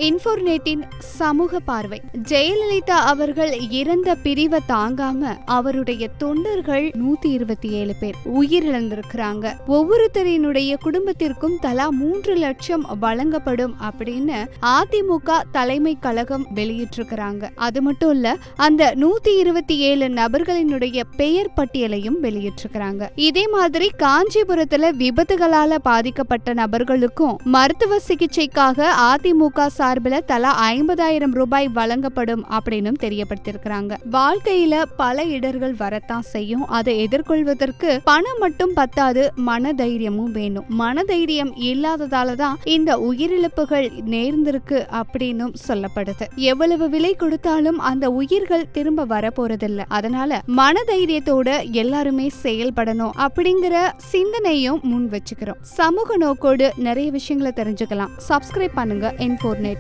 இன்ஃபோர்நெட்டின் சமூக பார்வை. ஜெயலலிதா அவர்கள் இறந்த பிரிவை தாங்காம அவருடைய தொண்டர்கள் 127 பேர் உயிரிழந்திருக்கிறாங்க. ஒவ்வொருத்தரினுடைய குடும்பத்திற்கும் தலா 3 லட்சம் வழங்கப்படும் அப்படின்னு அதிமுக தலைமை கழகம் வெளியிட்டிருக்கிறாங்க. அது மட்டும் இல்ல, அந்த 127 நபர்களினுடைய பெயர் பட்டியலையும் வெளியிட்டிருக்கிறாங்க. இதே மாதிரி காஞ்சிபுரத்துல விபத்துகளால பாதிக்கப்பட்ட நபர்களுக்கும் மருத்துவ சிகிச்சைக்காக அதிமுக சார்பில் தலா 50,000 ரூபாய் வழங்கப்படும் அப்படின்னு தெரியப்படுத்திருக்கிறாங்க. வாழ்க்கையில பல இடர்கள் வரத்தான் செய்யும். அதை எதிர்கொள்வதற்கு பணம் மட்டும் பத்தாது, மனதைரியமும் வேணும். மனதைரியம் இல்லாததாலதான் இந்த உயிரிழப்புகள் நேர்ந்திருக்கு அப்படின்னு சொல்லப்படுது. எவ்வளவு விலை கொடுத்தாலும் அந்த உயிர்கள் திரும்ப வர போறதில்லை. அதனால மனதைரியத்தோட எல்லாருமே செயல்படணும் அப்படிங்கிற சிந்தனையும் முன் வச்சுக்கிறோம். சமூக நோக்கோடு நிறைய விஷயங்களை தெரிஞ்சுக்கலாம். சப்ஸ்கிரைப் பண்ணுங்க N4net.